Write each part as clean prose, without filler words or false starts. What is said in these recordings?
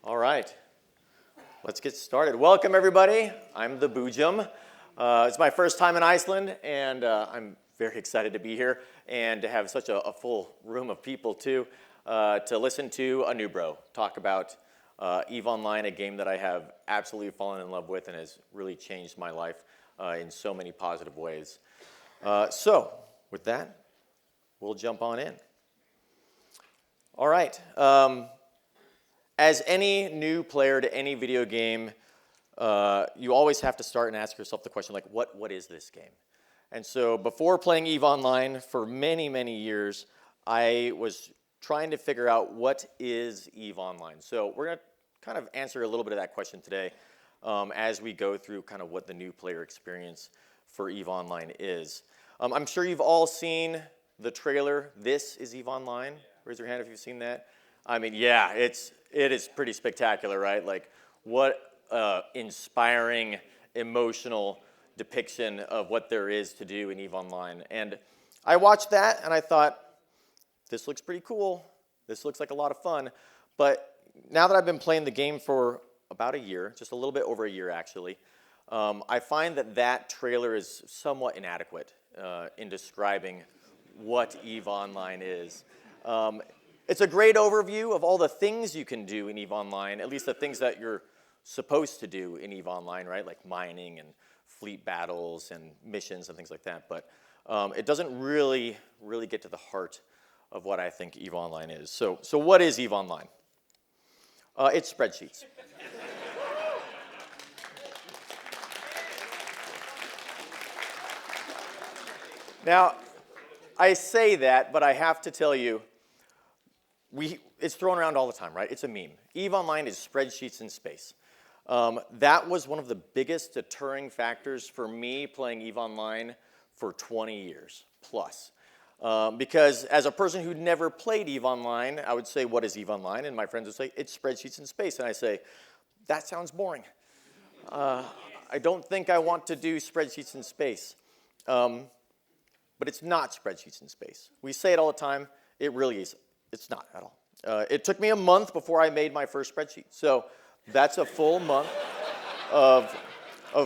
All right, let's get started. Welcome, everybody. I'm the Boojum. It's my first time in Iceland, and I'm very excited to be here and to have such a full room of people, too, to listen to a new bro talk about EVE Online, a game that I have absolutely fallen in love with and has really changed my life in so many positive ways. So, with that, we'll jump on in. All right. As any new player to any video game, you always have to start and ask yourself the question, like, what is this game? And so before playing EVE Online for many, many years, I was trying to figure out what is EVE Online. So we're going to kind of answer a little bit of that question today as we go through kind of what the new player experience for EVE Online is. I'm sure you've all seen the trailer. This is EVE Online. Raise your hand if you've seen that. I mean, yeah, it is pretty spectacular, right? Like, what inspiring, emotional depiction of what there is to do in EVE Online. And I watched that, and I thought, this looks pretty cool. This looks like a lot of fun. But now that I've been playing the game for about a year, just a little bit over a year, actually, I find that trailer is somewhat inadequate in describing what EVE Online is. It's a great overview of all the things you can do in EVE Online, at least the things that you're supposed to do in EVE Online, right? Like mining and fleet battles and missions and things like that. But it doesn't really get to the heart of what I think EVE Online is. So what is EVE Online? It's spreadsheets. Now, I say that, but I have to tell you, it's thrown around all the time, right? It's a meme. EVE Online is spreadsheets in space. That was one of the biggest deterring factors for me playing EVE Online for 20 years plus. Because as a person who'd never played EVE Online, I would say, what is EVE Online? And my friends would say, it's spreadsheets in space. And I say, that sounds boring. I don't think I want to do spreadsheets in space. But it's not spreadsheets in space. We say it all the time. It really is. It's not at all. It took me a month before I made my first spreadsheet. So that's a full month of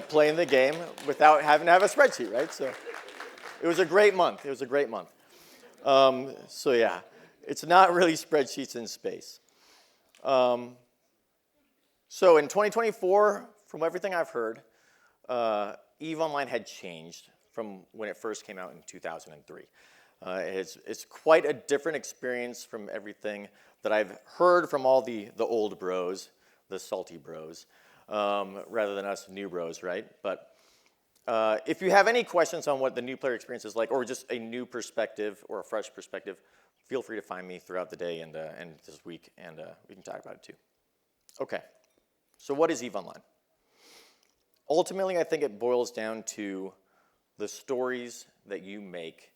playing the game without having to have a spreadsheet, right? So it was a great month. It was a great month. So yeah, it's not really spreadsheets in space. So in 2024, from everything I've heard, EVE Online had changed from when it first came out in 2003. It's quite a different experience from everything that I've heard from all the old bros, the salty bros, rather than us new bros, right? But if you have any questions on what the new player experience is like, or just a new perspective or a fresh perspective, feel free to find me throughout the day and this week, and we can talk about it too. Okay, so what is EVE Online? Ultimately, I think it boils down to the stories that you make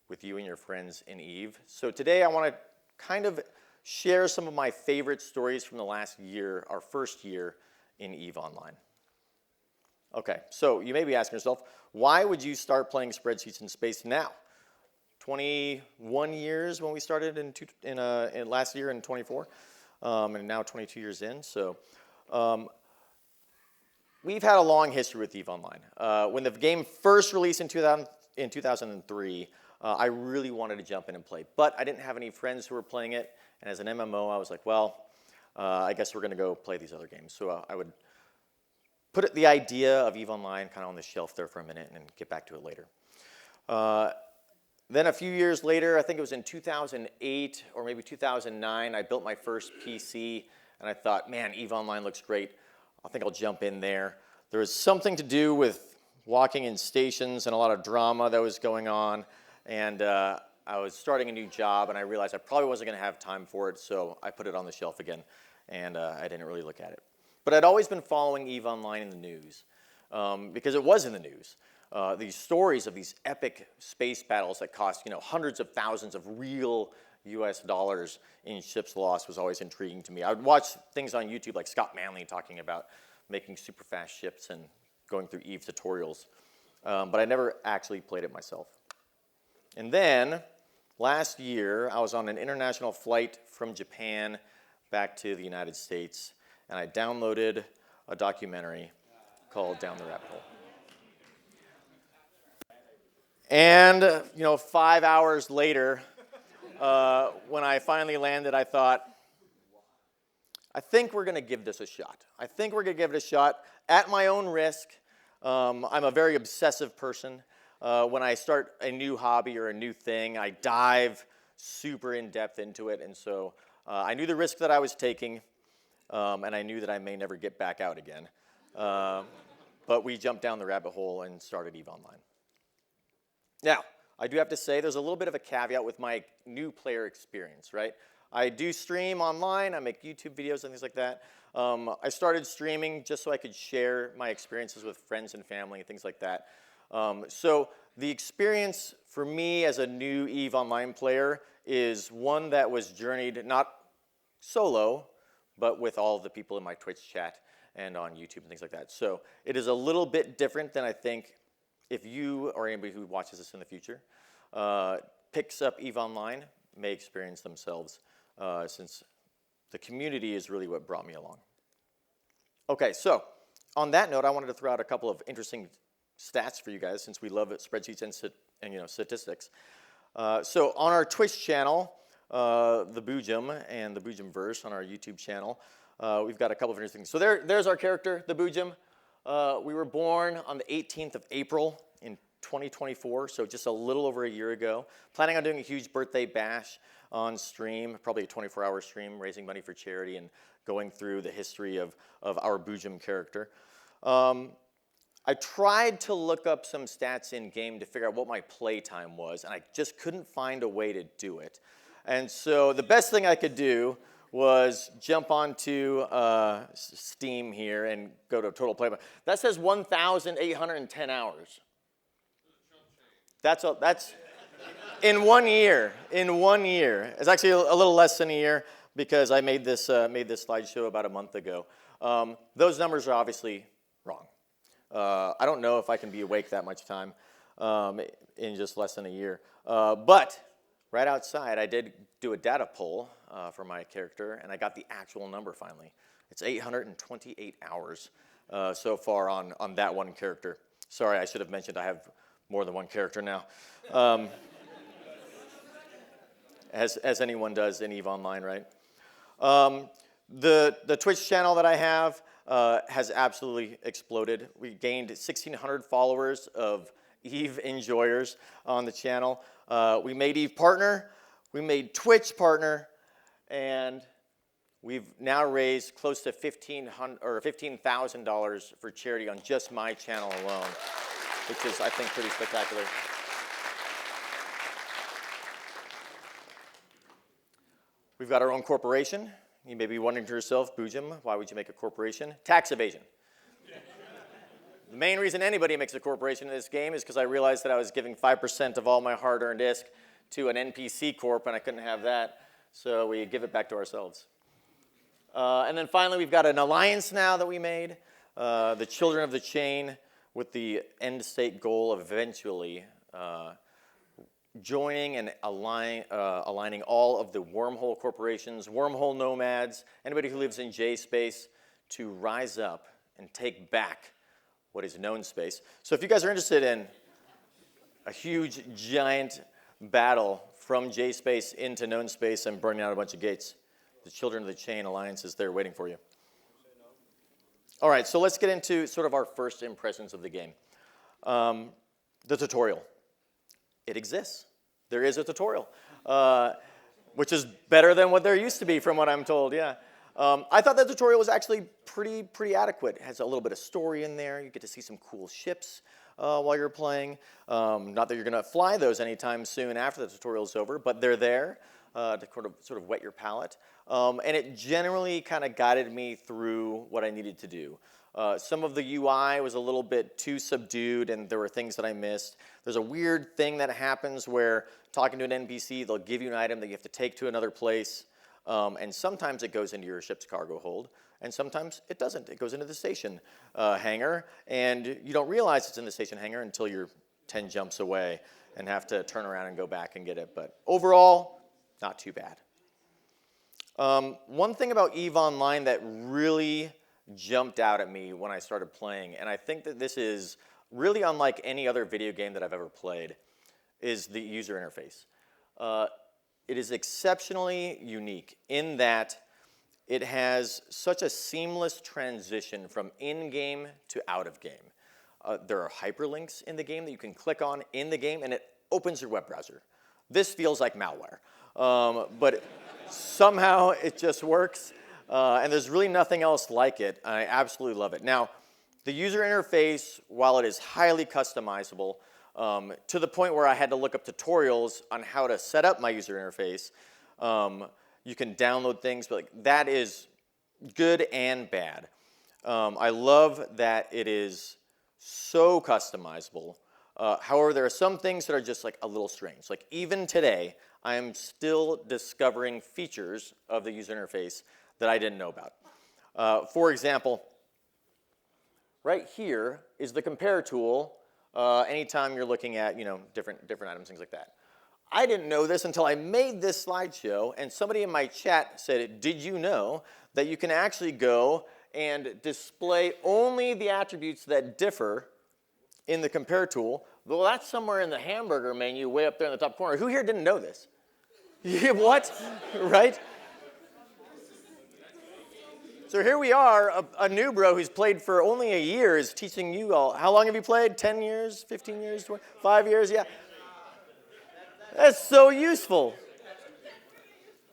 with you and your friends in EVE. So today I want to kind of share some of my favorite stories from the last year, our first year in EVE Online. Okay, so you may be asking yourself, why would you start playing spreadsheets in space now? 21 years when we started in last year in 24, and now 22 years in. So we've had a long history with EVE Online. When the game first released in 2003, I really wanted to jump in and play, but I didn't have any friends who were playing it, and as an MMO, I was like, well, I guess we're going to go play these other games. So I would put the idea of EVE Online kind of on the shelf there for a minute and then get back to it later. Then a few years later, I think it was in 2008 or maybe 2009, I built my first PC, and I thought, man, EVE Online looks great. I think I'll jump in there. There was something to do with walking in stations and a lot of drama that was going on. And I was starting a new job, and I realized I probably wasn't going to have time for it, so I put it on the shelf again, and I didn't really look at it. But I'd always been following EVE Online in the news, because it was in the news. These stories of these epic space battles that cost, hundreds of thousands of real US dollars in ships lost was always intriguing to me. I would watch things on YouTube like Scott Manley talking about making super fast ships and going through EVE tutorials, but I never actually played it myself. And then last year, I was on an international flight from Japan back to the United States, and I downloaded a documentary called Down the Rabbit Hole. And, 5 hours later, when I finally landed, I thought, I think we're going to give this a shot. I think we're going to give it a shot at my own risk. I'm a very obsessive person. When I start a new hobby or a new thing, I dive super in-depth into it. And so I knew the risk that I was taking, and I knew that I may never get back out again. But we jumped down the rabbit hole and started EVE Online. Now, I do have to say there's a little bit of a caveat with my new player experience, right? I do stream online, I make YouTube videos and things like that. I started streaming just so I could share my experiences with friends and family and things like that. So the experience for me as a new EVE Online player is one that was journeyed not solo, but with all of the people in my Twitch chat and on YouTube and things like that. So it is a little bit different than I think if you or anybody who watches this in the future picks up EVE Online may experience themselves, since the community is really what brought me along. Okay, so on that note, I wanted to throw out a couple of interesting stats for you guys, since we love spreadsheets and statistics. So on our Twitch channel, The Boojum and The Boojumverse on our YouTube channel, we've got a couple of interesting things. So there's our character, The Boojum. We were born on the 18th of April in 2024, so just a little over a year ago. Planning on doing a huge birthday bash on stream, probably a 24-hour stream, raising money for charity and going through the history of our Boojum character. I tried to look up some stats in-game to figure out what my playtime was, and I just couldn't find a way to do it. And so the best thing I could do was jump onto Steam here and go to total playtime. That says 1,810 hours. That's in 1 year. In 1 year, it's actually a little less than a year because I made this slideshow about a month ago. Those numbers are obviously wrong. I don't know if I can be awake that much time in just less than a year. But right outside, I did do a data poll for my character, and I got the actual number finally. It's 828 hours so far on that one character. Sorry, I should have mentioned I have more than one character now. As anyone does in EVE Online, right? The Twitch channel that I have has absolutely exploded. We gained 1,600 followers of EVE enjoyers on the channel. We made EVE Partner, we made Twitch Partner, and we've now raised close to $15,000 for charity on just my channel alone, which is, I think, pretty spectacular. We've got our own corporation. You may be wondering to yourself, Boojum, why would you make a corporation? Tax evasion. The main reason anybody makes a corporation in this game is because I realized that I was giving 5% of all my hard-earned ISK to an NPC corp, and I couldn't have that, so we give it back to ourselves. And then finally, we've got an alliance now that we made, the Children of the Chain, with the end state goal of eventually joining and aligning all of the Wormhole corporations, Wormhole nomads, anybody who lives in J space, to rise up and take back what is known space. So if you guys are interested in a huge, giant battle from J space into known space and burning out a bunch of gates, the Children of the Chain Alliance is there waiting for you. All right, so let's get into sort of our first impressions of the game. The tutorial. It exists. There is a tutorial, which is better than what there used to be from what I'm told, yeah. I thought the tutorial was actually pretty adequate. It has a little bit of story in there. You get to see some cool ships while you're playing. Not that you're going to fly those anytime soon after the tutorial is over, but they're there to sort of whet your palate. And it generally kind of guided me through what I needed to do. Some of the UI was a little bit too subdued, and there were things that I missed. There's a weird thing that happens where talking to an NPC, they'll give you an item that you have to take to another place, and sometimes it goes into your ship's cargo hold, and sometimes it doesn't. It goes into the station hangar, and you don't realize it's in the station hangar until you're 10 jumps away and have to turn around and go back and get it. But overall, not too bad. One thing about EVE Online that really jumped out at me when I started playing, and I think that this is really unlike any other video game that I've ever played, is the user interface. It is exceptionally unique in that it has such a seamless transition from in-game to out-of-game. There are hyperlinks in the game that you can click on in the game, and it opens your web browser. This feels like malware, but somehow it just works, and there's really nothing else like it. I absolutely love it. Now, the user interface, while it is highly customizable, to the point where I had to look up tutorials on how to set up my user interface, you can download things, but that is good and bad. I love that it is so customizable. However, there are some things that are just like a little strange. Like even today, I am still discovering features of the user interface that I didn't know about. For example, right here is the compare tool anytime you're looking at different items, things like that. I didn't know this until I made this slideshow, and somebody in my chat said, did you know that you can actually go and display only the attributes that differ in the compare tool? Well, that's somewhere in the hamburger menu way up there in the top corner. Who here didn't know this? What? Right? So here we are, a new bro who's played for only a year is teaching you all. How long have you played? 10 years? 15 years? 5 years? Yeah. That's so useful.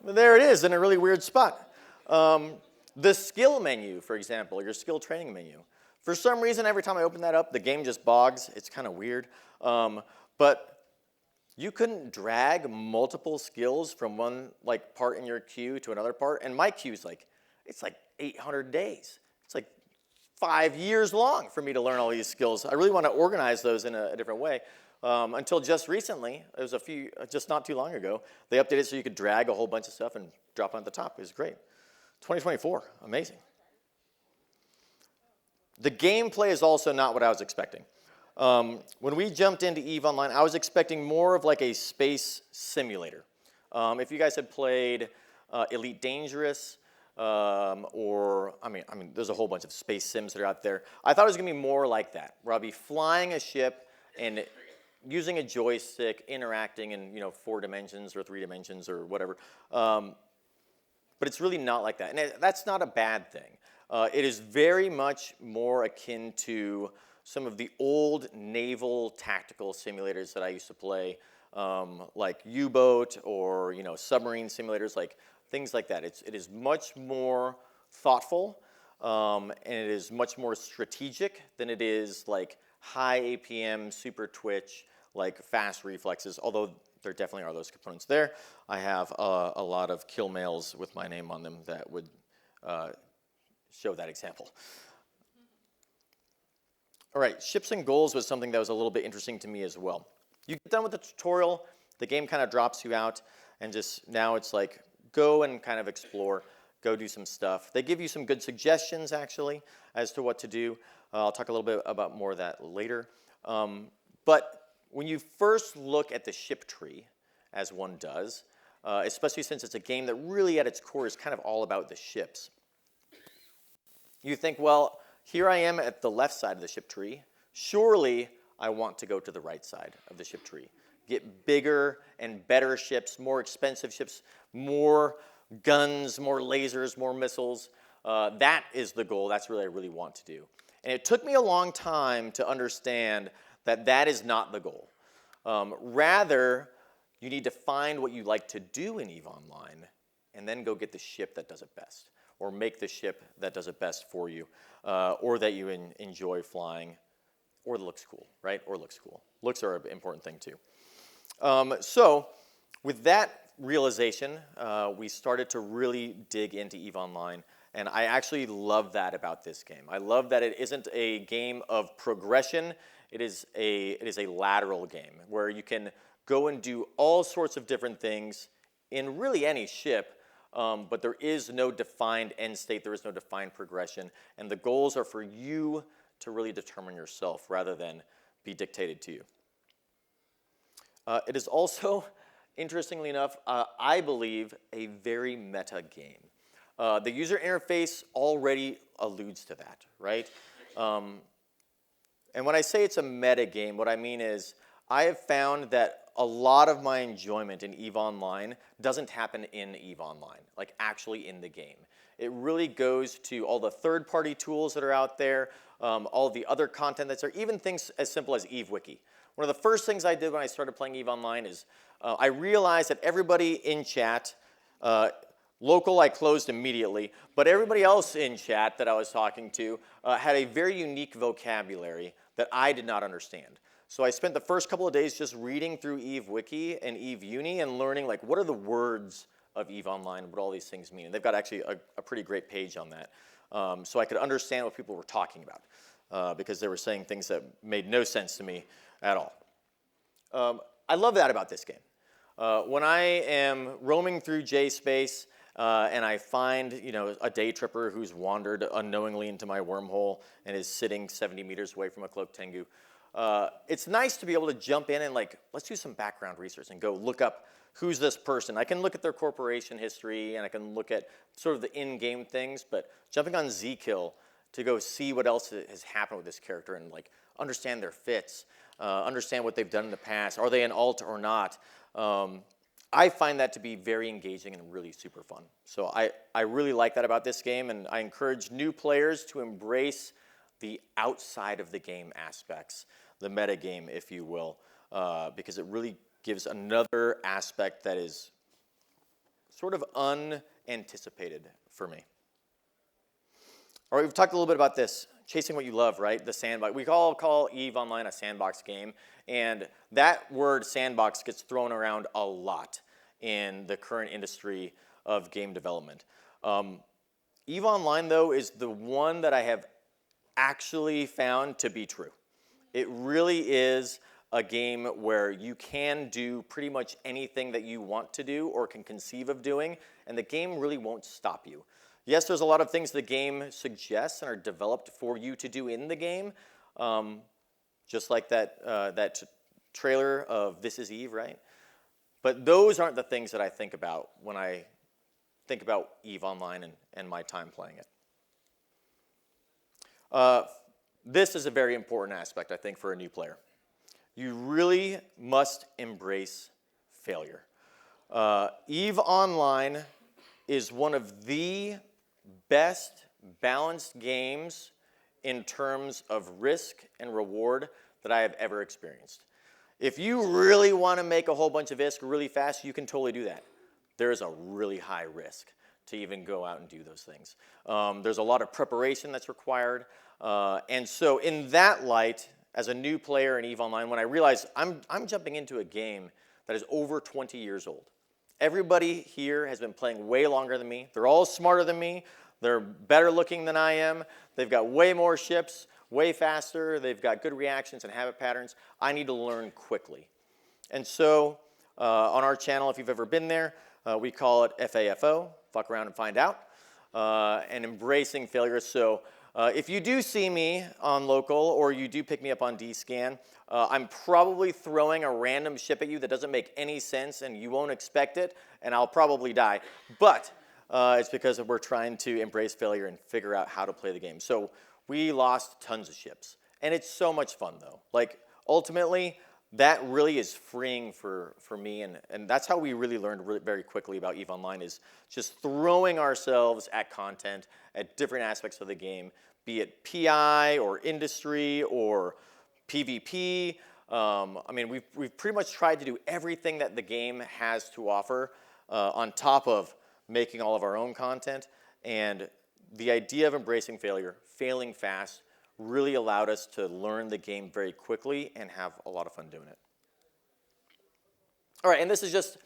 There it is in a really weird spot. The skill menu, for example, your skill training menu. For some reason, every time I open that up, the game just bogs. It's kind of weird. But you couldn't drag multiple skills from one part in your queue to another part. And my queue's it's like 800 days. It's like 5 years long for me to learn all these skills. I really want to organize those in a different way. Until just recently, it was just not too long ago, they updated so you could drag a whole bunch of stuff and drop it on the top. It was great. 2024, amazing. The gameplay is also not what I was expecting. When we jumped into EVE Online, I was expecting more of like a space simulator. If you guys had played Elite Dangerous, or there's a whole bunch of space sims that are out there. I thought it was going to be more like that, where I'll be flying a ship and using a joystick, interacting in 4 dimensions or 3 dimensions or whatever. But it's really not like that, and that's not a bad thing. It is very much more akin to some of the old naval tactical simulators that I used to play, like U-boat or submarine simulators, like things like that. It is much more thoughtful, and it is much more strategic than it is like high APM, super twitch, like fast reflexes, although there definitely are those components there. I have a lot of kill mails with my name on them that would show that example. All right, ships and goals was something that was a little bit interesting to me as well. You get done with the tutorial, the game kind of drops you out, and just now it's like, go and kind of explore, go do some stuff. They give you some good suggestions, actually, as to what to do. I'll talk a little bit about more of that later. But when you first look at the ship tree, as one does, especially since it's a game that really at its core is kind of all about the ships, you think, well, here I am at the left side of the ship tree. Surely I want to go to the right side of the ship tree. Get bigger and better ships, more expensive ships, more guns, more lasers, more missiles. That is the goal. That's what I really want to do. And it took me a long time to understand that that is not the goal. Rather, you need to find what you like to do in EVE Online and then go get the ship that does it best, or make the ship that does it best for you, or that you enjoy flying, or that looks cool, right? Or looks cool. Looks are an important thing too. So with that realization, we started to really dig into EVE Online, and I actually love that about this game. I love that it isn't a game of progression. It is a lateral game where you can go and do all sorts of different things in really any ship, but there is no defined end state, there is no defined progression, and the goals are for you to really determine yourself rather than be dictated to you. It is also interestingly enough, I believe, a very meta game. The user interface already alludes to that, right? And when I say it's a meta game, what I mean is I have found that a lot of my enjoyment in EVE Online doesn't happen in EVE Online, like actually in the game. It really goes to all the third-party tools that are out there, all the other content that's there, even things as simple as EVE Wiki. One of the first things I did when I started playing EVE Online is I realized that everybody in chat, local I closed immediately, but everybody else in chat that I was talking to had a very unique vocabulary that I did not understand. So I spent the first couple of days just reading through EVE Wiki and EVE Uni and learning like what are the words of EVE Online, what all these things mean. And they've got actually a pretty great page on that. So I could understand what people were talking about because they were saying things that made no sense to me at all. I love that about this game. When I am roaming through J-Space and I find, you know, a day tripper who's wandered unknowingly into my wormhole and is sitting 70 meters away from a cloaked Tengu, it's nice to be able to jump in and like, let's do some background research and go look up who's this person. I can look at their corporation history and I can look at sort of the in-game things, but jumping on Zkill to go see what else has happened with this character and like understand their fits, understand what they've done in the past, are they an alt or not? I find that to be very engaging and really super fun. So I really like that about this game, and I encourage new players to embrace the outside of the game aspects, the meta game, if you will, because it really gives another aspect that is sort of unanticipated for me. All right, we've talked a little bit about this, chasing what you love, right? The sandbox. We all call EVE Online a sandbox game, and that word sandbox gets thrown around a lot in the current industry of game development. EVE Online, though, is the one that I have actually found to be true. It really is a game where you can do pretty much anything that you want to do or can conceive of doing, and the game really won't stop you. Yes, there's a lot of things the game suggests and are developed for you to do in the game, just like that trailer of This Is Eve, right? But those aren't the things that I think about when I think about EVE Online and my time playing it. This is a very important aspect, I think, for a new player. You really must embrace failure. EVE Online is one of the best balanced games in terms of risk and reward that I have ever experienced. If you really want to make a whole bunch of ISK really fast, you can totally do that. There is a really high risk to even go out and do those things. There's a lot of preparation that's required. And so in that light, as a new player in EVE Online, when I realized I'm jumping into a game that is over 20 years old. Everybody here has been playing way longer than me. They're all smarter than me. They're better looking than I am. They've got way more ships, way faster. They've got good reactions and habit patterns. I need to learn quickly. And so on our channel, if you've ever been there, we call it FAFO, fuck around and find out, and embracing failure. So if you do see me on local or you do pick me up on DScan, I'm probably throwing a random ship at you that doesn't make any sense and you won't expect it, and I'll probably die. But it's because we're trying to embrace failure and figure out how to play the game. So we lost tons of ships. And it's so much fun, though. Like, ultimately, that really is freeing for me. And that's how we really learned very quickly about EVE Online is just throwing ourselves at content, at different aspects of the game, be it PI or industry or PvP. I mean, we've pretty much tried to do everything that the game has to offer on top of making all of our own content. And the idea of embracing failure, failing fast, really allowed us to learn the game very quickly and have a lot of fun doing it. All right, and this is just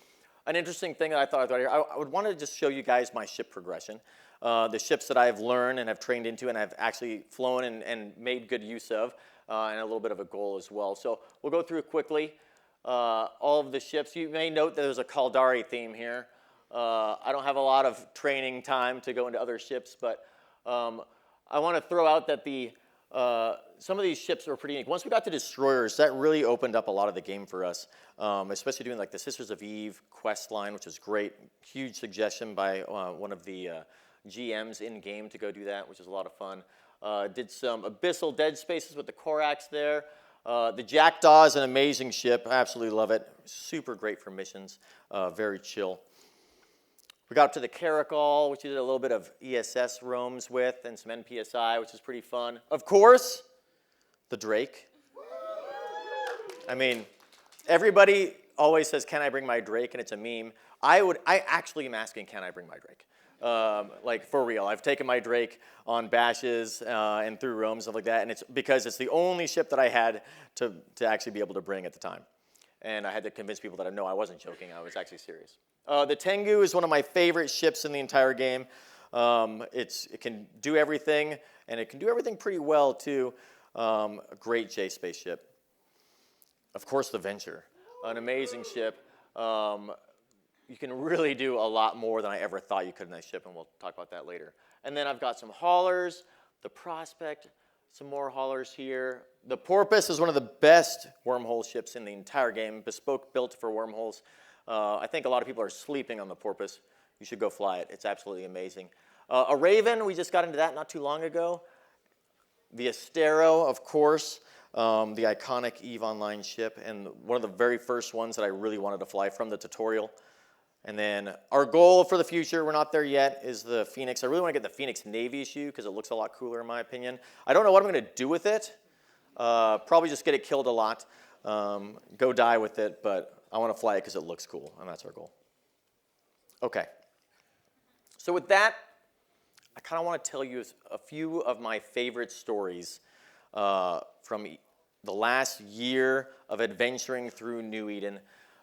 an interesting thing that I thought I'd throw here. I would want to just show you guys my ship progression, the ships that I've learned and have trained into and I've actually flown and made good use of, and a little bit of a goal as well. So we'll go through quickly all of the ships. You may note that there's a Caldari theme here. I don't have a lot of training time to go into other ships, but I want to throw out that the some of these ships were pretty unique. Once we got to destroyers, that really opened up a lot of the game for us, especially doing like the Sisters of Eve quest line, which was great. Huge suggestion by one of the GMs in-game to go do that, which was a lot of fun. Did some Abyssal Dead Spaces with the Corax there. The Jackdaw is an amazing ship. I absolutely love it. Super great for missions. Very chill. We got up to the Caracol, which we did a little bit of ESS roams with, and some NPSI, which is pretty fun. Of course, the Drake. I mean, everybody always says, "Can I bring my Drake?" And it's a meme. I actually am asking, "Can I bring my Drake?" Like for real. I've taken my Drake on bashes and through roams and stuff like that, and it's because it's the only ship that I had to actually be able to bring at the time. And I had to convince people that no, I wasn't joking. I was actually serious. The Tengu is one of my favorite ships in the entire game. It can do everything, and it can do everything pretty well too. A great J-Space ship. Of course, the Venture, an amazing ship. You can really do a lot more than I ever thought you could in that ship, and we'll talk about that later. And then I've got some haulers, the Prospect, some more haulers here. The Porpoise is one of the best wormhole ships in the entire game, bespoke built for wormholes. I think a lot of people are sleeping on the Porpoise. You should go fly it. It's absolutely amazing. A Raven, we just got into that not too long ago. The Astero, of course, the iconic EVE Online ship, and one of the very first ones that I really wanted to fly from the tutorial. And then our goal for the future, we're not there yet, is the Phoenix. I really want to get the Phoenix Navy issue because it looks a lot cooler in my opinion. I don't know what I'm going to do with it. Probably just get it killed a lot, go die with it, but I want to fly it because it looks cool, and that's our goal. Okay. So with that, I kind of want to tell you a few of my favorite stories from the last year of adventuring through New Eden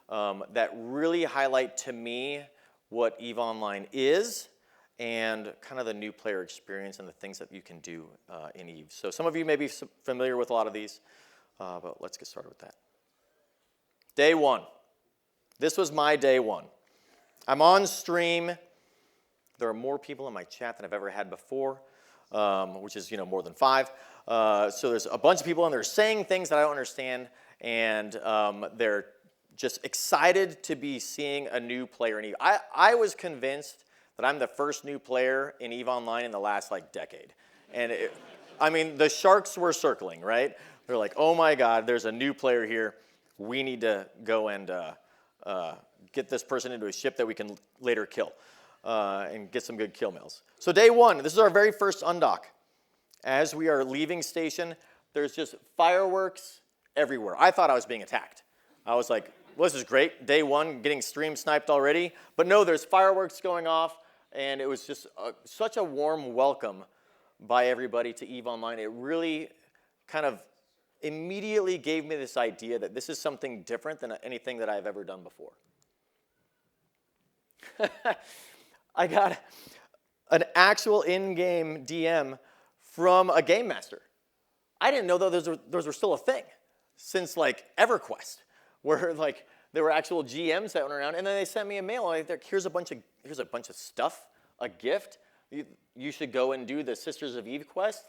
that really highlight to me what EVE Online is and kind of the new player experience and the things that you can do in EVE. So some of you may be familiar with a lot of these, but let's get started with that. Day one. This was my day one. I'm on stream. There are more people in my chat than I've ever had before, which is more than 5. So there's a bunch of people, and they're saying things that I don't understand, and they're just excited to be seeing a new player in EVE. I was convinced that I'm the first new player in EVE Online in the last decade. And the sharks were circling, right? They're like, oh my God, there's a new player here. We need to go and get this person into a ship that we can later kill and get some good kill mails. So day one, this is our very first undock. As we are leaving station, there's just fireworks everywhere. I thought I was being attacked. I was like, well, this is great. Day one, getting stream sniped already. But no, there's fireworks going off, and it was just such a warm welcome by everybody to EVE Online. It really kind of immediately gave me this idea that this is something different than anything that I've ever done before. I got an actual in-game DM from a game master. I didn't know those were still a thing since EverQuest, where there were actual GMs that went around, and then they sent me a mail. Here's a bunch of stuff, a gift. You should go and do the Sisters of Eve quest.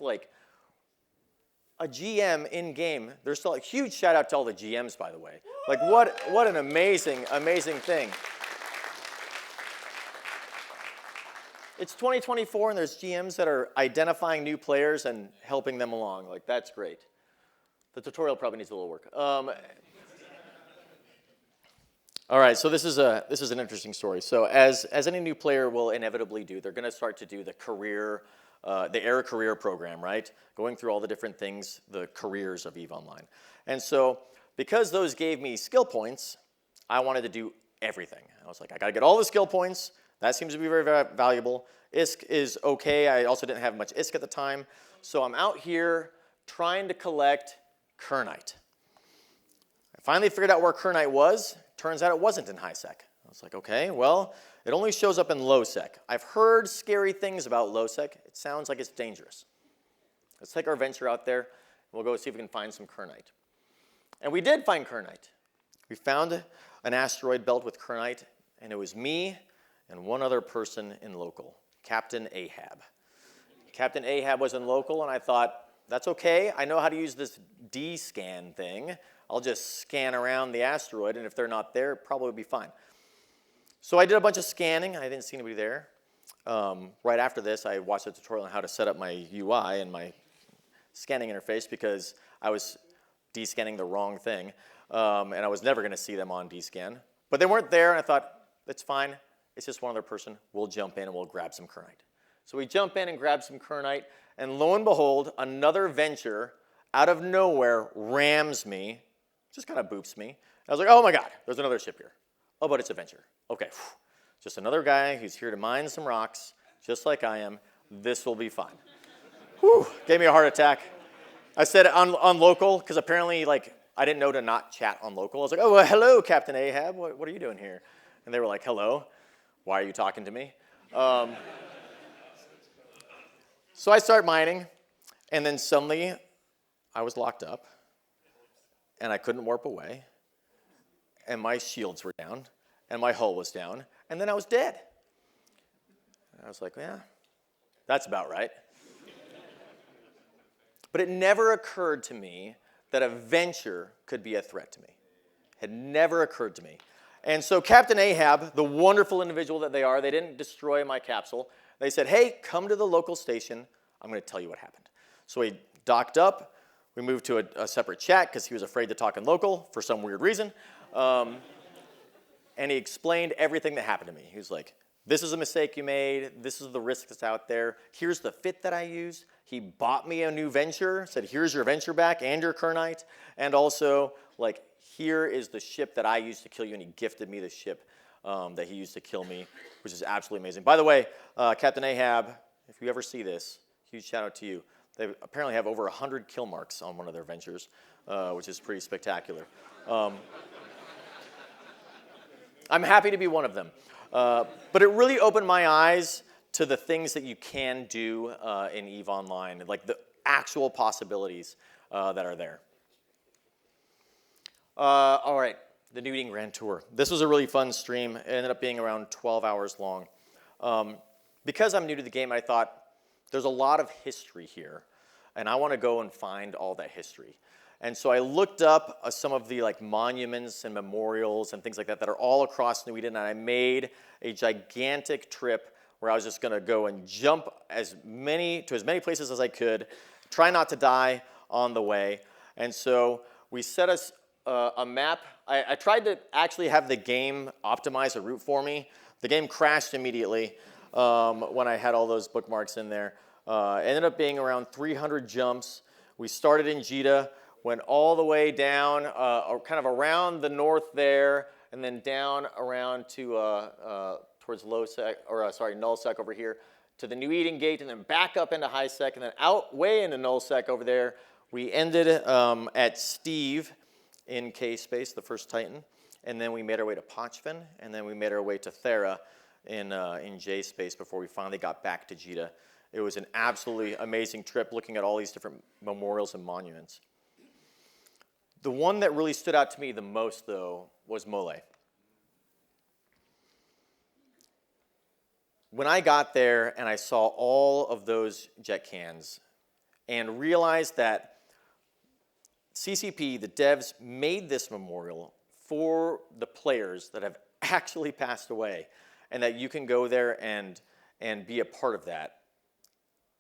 A GM in game. There's still a huge shout out to all the GMs, by the way. What an amazing thing. It's 2024, and there's GMs that are identifying new players and helping them along. That's great. The tutorial probably needs a little work. All right, so this is an interesting story. So as any new player will inevitably do, they're going to start to do the career, the Air Career program, right? Going through all the different things, the careers of EVE Online. And so because those gave me skill points, I wanted to do everything. I was like, I got to get all the skill points. That seems to be very, very valuable. ISK is okay. I also didn't have much ISK at the time. So I'm out here trying to collect Kernite. I finally figured out where Kernite was. Turns out it wasn't in high sec. I was like, okay, well, it only shows up in low sec. I've heard scary things about low sec. It sounds like it's dangerous. Let's take our venture out there, and we'll go see if we can find some Kernite. And we did find Kernite. We found an asteroid belt with Kernite, and it was me and one other person in local, Captain Ahab. Captain Ahab was in local, and I thought, that's okay. I know how to use this D-scan thing. I'll just scan around the asteroid, and if they're not there, it probably will be fine. So I did a bunch of scanning. I didn't see anybody there. Right after this, I watched a tutorial on how to set up my UI and my scanning interface because I was D-scanning the wrong thing, and I was never going to see them on D-scan. But they weren't there, and I thought, that's fine. It's just one other person. We'll jump in, and we'll grab some kernite. So we jump in and grab some kernite, and lo and behold, another venture out of nowhere rams me, just kind of boops me. I was like, oh my God, there's another ship here. Oh, but it's a venture. Okay, just another guy who's here to mine some rocks, just like I am. This will be fine. Whew, gave me a heart attack. I said it on local, because apparently, like, I didn't know to not chat on local. I was like, oh, well, hello, Captain Ahab. What are you doing here? And they were like, hello. Why are you talking to me? So I start mining, and then suddenly I was locked up, and I couldn't warp away, and my shields were down, and my hull was down, and then I was dead. And I was like, yeah, that's about right. But it never occurred to me that a venture could be a threat to me. It had never occurred to me. And so Captain Ahab, the wonderful individual that they are, they didn't destroy my capsule. They said, hey, come to the local station. I'm going to tell you what happened. So we docked up. We moved to a separate chat because he was afraid to talk in local for some weird reason. And he explained everything that happened to me. He was like, this is a mistake you made. This is the risk that's out there. Here's the fit that I used. He bought me a new venture, said, here's your venture back and your kernite. And also, like, here is the ship that I used to kill you. And he gifted me the ship that he used to kill me, which is absolutely amazing. By the way, Captain Ahab, if you ever see this, huge shout out to you. They apparently have over 100 kill marks on one of their ventures, which is pretty spectacular. I'm happy to be one of them. But it really opened my eyes to the things that you can do in EVE Online, like the actual possibilities that are there. All right, the New Eating Grand Tour. This was a really fun stream. It ended up being around 12 hours long. Because I'm new to the game, I thought there's a lot of history here, and I want to go and find all that history. And so I looked up some of the like monuments and memorials and things like that that are all across New Eden, and I made a gigantic trip where I was just going to go and jump to as many places as I could, try not to die on the way. And so we set us a map. I tried to actually have the game optimize a route for me. The game crashed immediately when I had all those bookmarks in there. It ended up being around 300 jumps. We started in Jeddah, went all the way down, kind of around the north there, and then down around to towards Nullsec over here, to the New Eden Gate, and then back up into High Sec, and then out way into Nullsec over there. We ended at Steve in K-Space, the first Titan, and then we made our way to Pochven, and then we made our way to Thera in J-Space before we finally got back to Jeddah. It was an absolutely amazing trip looking at all these different memorials and monuments. The one that really stood out to me the most, though, was Mole. When I got there and I saw all of those jet cans and realized that CCP, the devs, made this memorial for the players that have actually passed away, and that you can go there and be a part of that,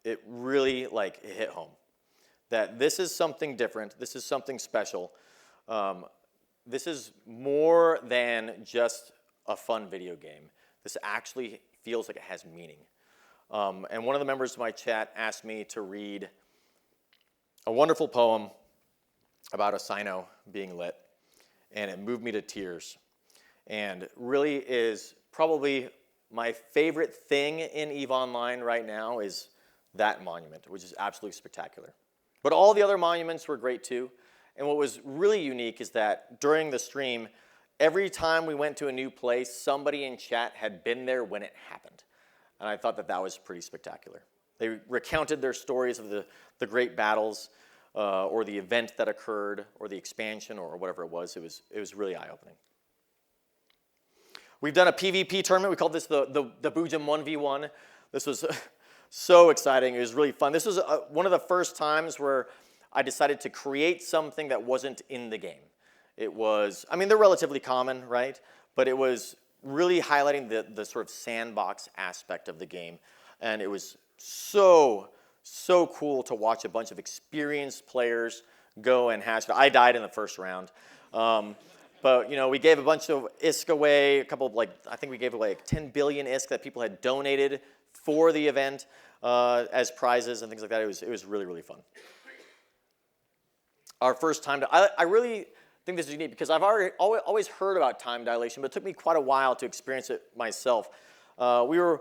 it really it hit home. That this is something different, this is something special. This is more than just a fun video game. This actually feels like it has meaning. And one of the members of my chat asked me to read a wonderful poem about a Sino being lit, and it moved me to tears. And really is probably my favorite thing in EVE Online right now is that monument, which is absolutely spectacular. But all the other monuments were great too. And what was really unique is that during the stream, every time we went to a new place, somebody in chat had been there when it happened. And I thought that that was pretty spectacular. They recounted their stories of the great battles or the event that occurred or the expansion or whatever it was. It was really eye-opening. We've done a PvP tournament. We called this the Boojum 1v1. This was So exciting. It was really fun. This was one of the first times where I decided to create something that wasn't in the game. It was, I mean, they're relatively common, right? But it was really highlighting the sort of sandbox aspect of the game. And it was so cool to watch a bunch of experienced players go and hash it. I died in the first round. But, you know, we gave a bunch of ISK away, a couple of, like, I think we gave away like 10 billion ISK that people had donated for the event as prizes and things like that. It was really, really fun. Our first time, I really think this is unique because I've always heard about time dilation, but it took me quite a while to experience it myself. We were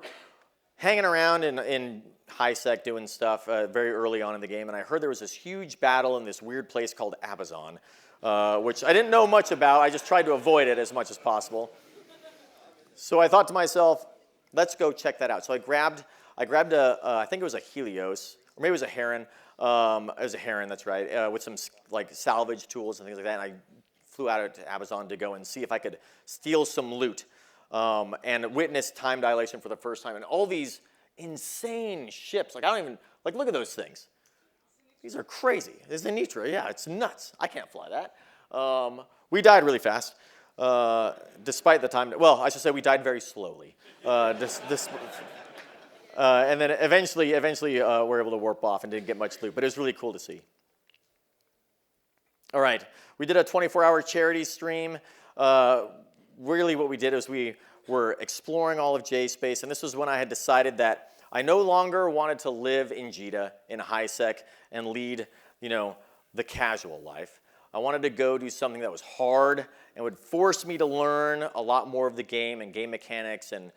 hanging around in high sec doing stuff very early on in the game, and I heard there was this huge battle in this weird place called Abazon, which I didn't know much about. I just tried to avoid it as much as possible. So I thought to myself, let's go check that out. So I grabbed I think it was a Helios, or maybe it was a Heron. It was a Heron, that's right, with some like salvage tools and things like that. And I flew out to Amazon to go and see if I could steal some loot and witness time dilation for the first time. And all these insane ships, like I don't even, like look at those things. These are crazy. This is the Nitra, yeah, it's nuts. I can't fly that. We died really fast, despite the time, well, I should say we died very slowly. And then eventually we're able to warp off and didn't get much loot, but it was really cool to see. All right, we did a 24-hour charity stream. Really what we did is we were exploring all of JSpace, and this was when I had decided that I no longer wanted to live in JITA, in high sec, and lead, you know, the casual life. I wanted to go do something that was hard and would force me to learn a lot more of the game and game mechanics and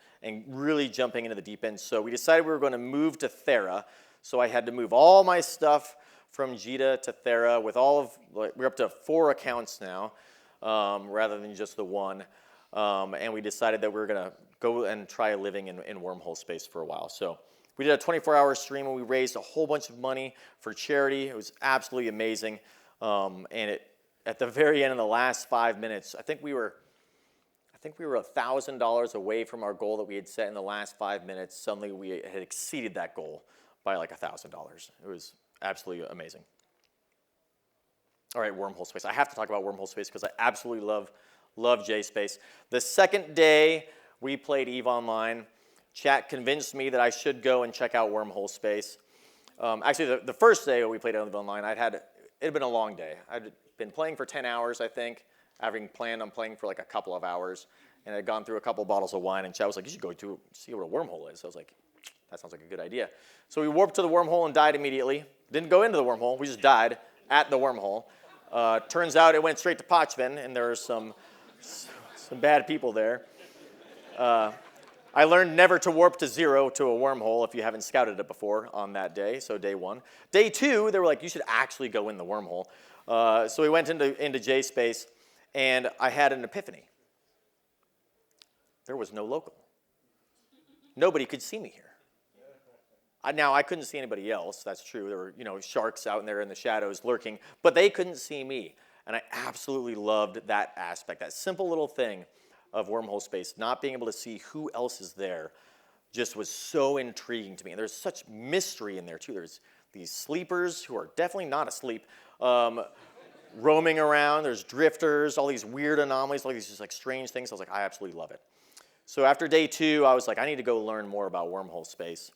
really jumping into the deep end. So we decided we were going to move to Thera. So I had to move all my stuff from JITA to Thera with all of, we're up to 4 accounts now rather than just the one. And we decided that we were going to go and try living in Wormhole space for a while. So we did a 24-hour stream and we raised a whole bunch of money for charity. It was absolutely amazing. And at the very end, in the last 5 minutes, I think we were $1,000 away from our goal that we had set in the last 5 minutes. Suddenly, we had exceeded that goal by like $1,000. It was absolutely amazing. All right, Wormhole space. I have to talk about Wormhole space because I absolutely love JSpace. The second day we played EVE Online, chat convinced me that I should go and check out Wormhole space. Actually, the first day we played EVE Online, it had been a long day. I'd been playing for 10 hours, I think, having planned on playing for like a couple of hours, and I'd gone through a couple of bottles of wine, and Chad was like, you should go to see what a wormhole is. I was like, that sounds like a good idea. So we warped to the wormhole and died immediately. Didn't go into the wormhole, we just died at the wormhole. Turns out it went straight to Pochven, and there were some bad people there. I learned never to warp to 0 to a wormhole if you haven't scouted it before on that day, so day 1. Day 2, they were like, you should actually go in the wormhole. So we went into JSpace, and I had an epiphany. There was no local. Nobody could see me here. Now, I couldn't see anybody else, that's true. There were, you know, sharks out in there in the shadows lurking, but they couldn't see me. And I absolutely loved that aspect, that simple little thing of wormhole space, not being able to see who else is there, just was so intriguing to me. And there's such mystery in there, too. There's these sleepers who are definitely not asleep, roaming around. There's drifters, all these weird anomalies, all these just like strange things. I was like, I absolutely love it. So after day 2, I was like, I need to go learn more about wormhole space.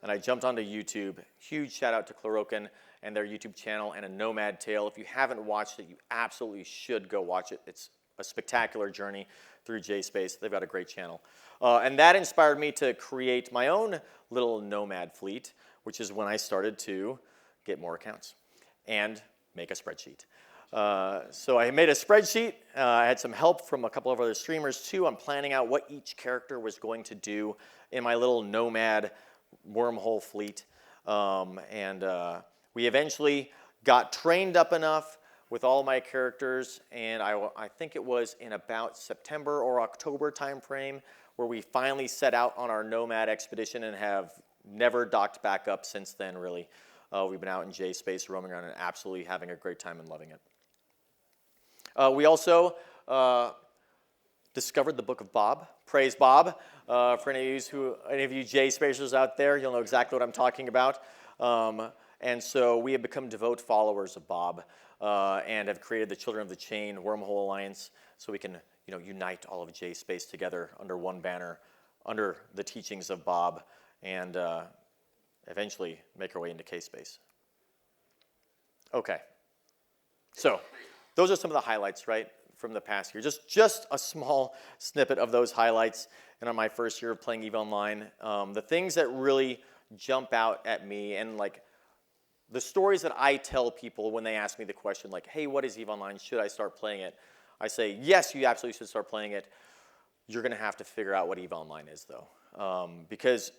And I jumped onto YouTube. Huge shout out to Chlorokin and their YouTube channel and A Nomad Tale. If you haven't watched it, you absolutely should go watch it. It's a spectacular journey through JSpace. They've got a great channel. And that inspired me to create my own little nomad fleet, which is when I started to get more accounts and make a spreadsheet. So I made a spreadsheet. I had some help from a couple of other streamers too. I'm planning out what each character was going to do in my little nomad wormhole fleet. We eventually got trained up enough with all my characters, and I think it was in about September or October timeframe where we finally set out on our nomad expedition and have never docked back up since then, really. We've been out in JSpace roaming around and absolutely having a great time and loving it. We also discovered the Book of Bob. Praise Bob. For any of you J spacers out there, you'll know exactly what I'm talking about. And so we have become devout followers of Bob and have created the Children of the Chain Wormhole Alliance so we can unite all of J space together under one banner, under the teachings of Bob, and eventually make our way into K-space. Okay. So those are some of the highlights, right, from the past year. Just a small snippet of those highlights. And on my first year of playing EVE Online, the things that really jump out at me, and like the stories that I tell people when they ask me the question, like, hey, what is EVE Online? Should I start playing it? I say, yes, you absolutely should start playing it. You're going to have to figure out what EVE Online is, though, because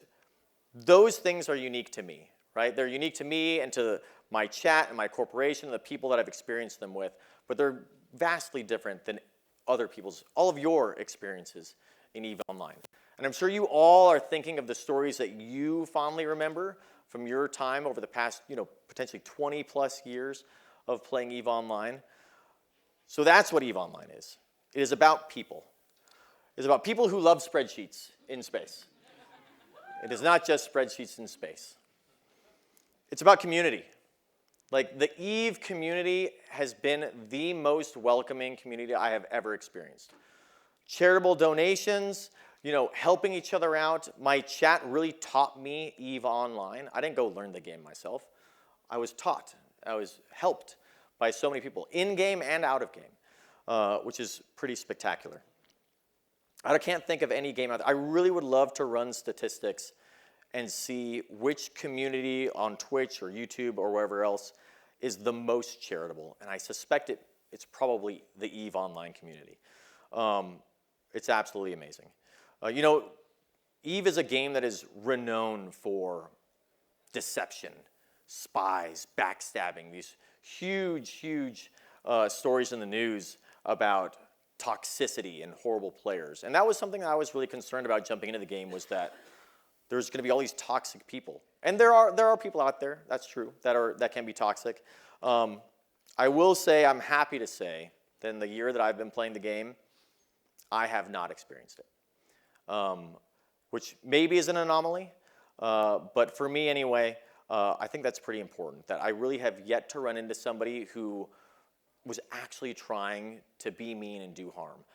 those things are unique to me, right? They're unique to me and to my chat and my corporation and the people that I've experienced them with, but they're vastly different than other people's, all of your experiences in EVE Online. And I'm sure you all are thinking of the stories that you fondly remember from your time over the past, potentially 20 plus years of playing EVE Online. So that's what EVE Online is. It is about people. It is about people who love spreadsheets in space. It is not just spreadsheets in space. It's about community. Like, the EVE community has been the most welcoming community I have ever experienced. Charitable donations, helping each other out. My chat really taught me EVE Online. I didn't go learn the game myself. I was taught. I was helped by so many people, in-game and out of game, which is pretty spectacular. I can't think of any game out there. I really would love to run statistics and see which community on Twitch or YouTube or wherever else is the most charitable. And I suspect it's probably the EVE Online community. It's absolutely amazing. EVE is a game that is renowned for deception, spies, backstabbing, these huge, huge stories in the news about toxicity and horrible players. And that was something I was really concerned about jumping into the game, was that there's going to be all these toxic people. And there are people out there, that's true, that can be toxic. I will say, I'm happy to say, that in the year that I've been playing the game, I have not experienced it. Which maybe is an anomaly, but for me anyway, I think that's pretty important, that I really have yet to run into somebody who was actually trying to be mean and do harm.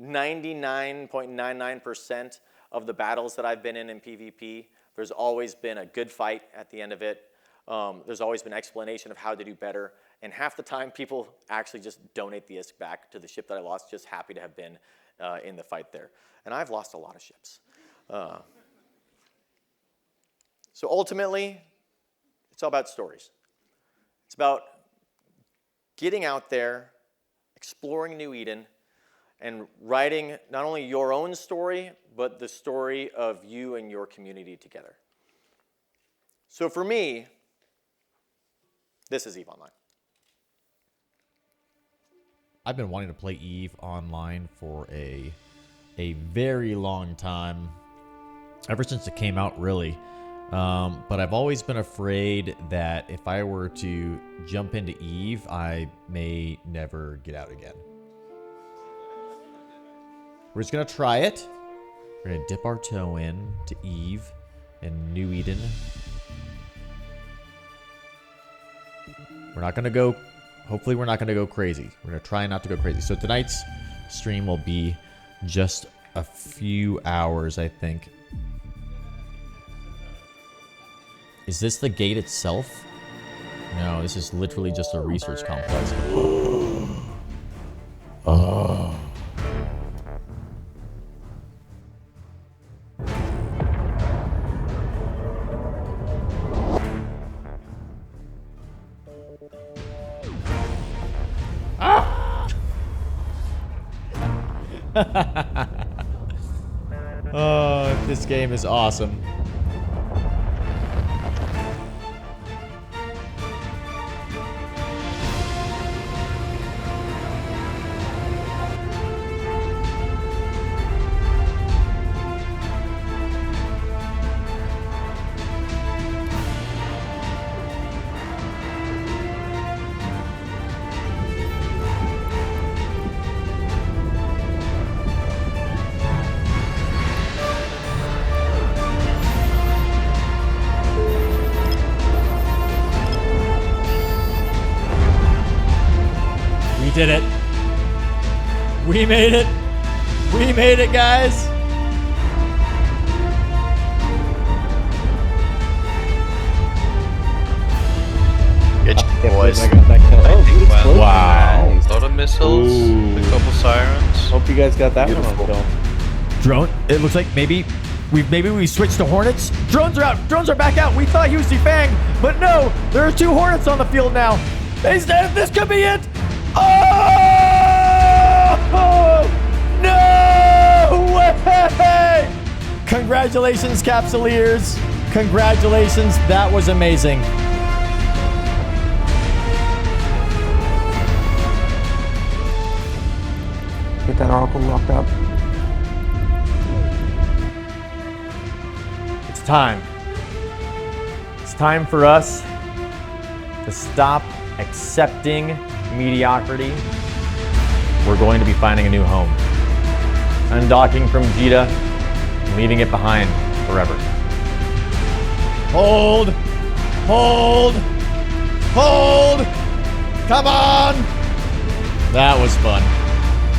99.99% of the battles that I've been in PvP, there's always been a good fight at the end of it. There's always been explanation of how to do better. And half the time, people actually just donate the ISK back to the ship that I lost, just happy to have been in the fight there. And I've lost a lot of ships. So ultimately, it's all about stories. It's about getting out there, exploring New Eden, and writing not only your own story, but the story of you and your community together. So for me, this is EVE Online. I've been wanting to play EVE Online for a very long time, ever since it came out, really. But I've always been afraid that if I were to jump into EVE, I may never get out again. We're just going to try it. We're going to dip our toe in to EVE and New Eden. We're not going to go, hopefully we're not going to go crazy. We're going to try not to go crazy. So tonight's stream will be just a few hours, I think. Is this the gate itself? No, this is literally just a research complex. Oh. Oh, this game is awesome. did it. We made it. We made it, guys. Good job, boys. Wow. A lot of missiles, Ooh. a couple sirens. Hope you guys got that one on film. Drone, it looks like maybe we switched to Hornets. Drones are out. Drones are back out. We thought he was defanged, but no, there are 2 Hornets on the field now. They said this could be it. Oh! No way! Congratulations, Capsuleers. Congratulations. That was amazing. Get that oracle locked up. It's time. It's time for us to stop accepting mediocrity. We're going to be finding a new home. Undocking from Jita, leaving it behind forever. Hold! Hold! Hold! Come on! That was fun.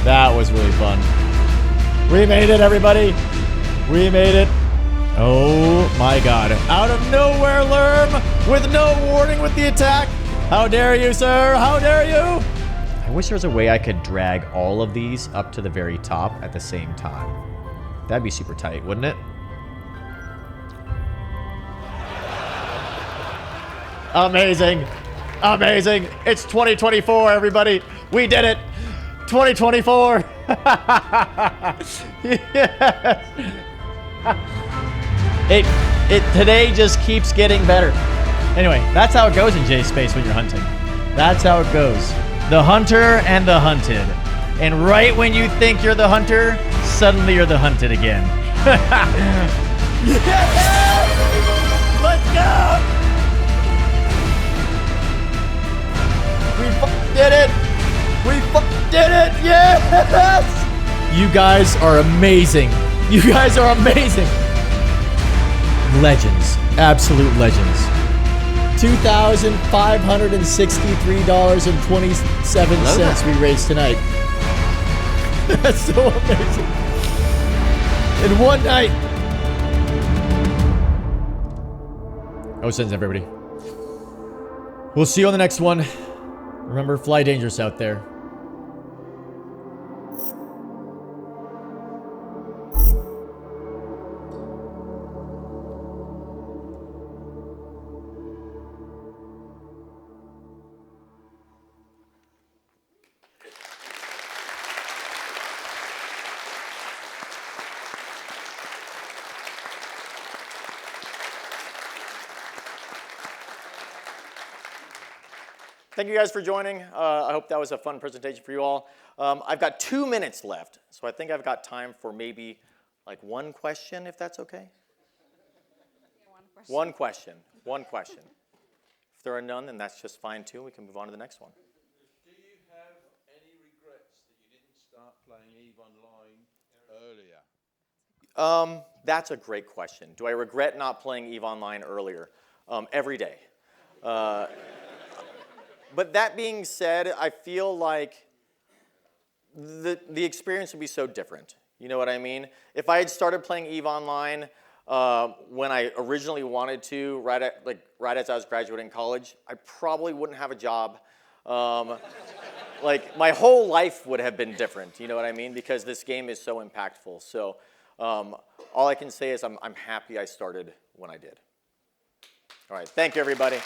That was really fun. We made it, everybody. We made it. Oh my God. Out of nowhere, Lerm, with no warning with the attack. How dare you, sir? How dare you? I wish there was a way I could drag all of these up to the very top at the same time. That'd be super tight, wouldn't it? Amazing. Amazing. It's 2024, everybody. We did it. 2024. Yes. It today just keeps getting better. Anyway, that's how it goes in J-Space when you're hunting. That's how it goes. The hunter and the hunted. And right when you think you're the hunter, suddenly you're the hunted again. Yes! Let's go! We did it! We did it! Yes! You guys are amazing. You guys are amazing. Legends. Absolute legends. $2,563.27 we raised tonight. That's so amazing. In one night. Oh, sends everybody. We'll see you on the next one. Remember, fly dangerous out there. Thank you guys for joining. I hope that was a fun presentation for you all. I've got 2 minutes left, so I think I've got time for maybe like one question, if that's okay. One question. One question. If there are none, then that's just fine too. We can move on to the next one. Do you have any regrets that you didn't start playing EVE Online earlier? That's a great question. Do I regret not playing EVE Online earlier? Every day. But that being said, I feel like the experience would be so different. You know what I mean? If I had started playing EVE Online when I originally wanted to, right as I was graduating college, I probably wouldn't have a job. Like my whole life would have been different. You know what I mean? Because this game is so impactful. So all I can say is I'm happy I started when I did. All right, thank you, everybody.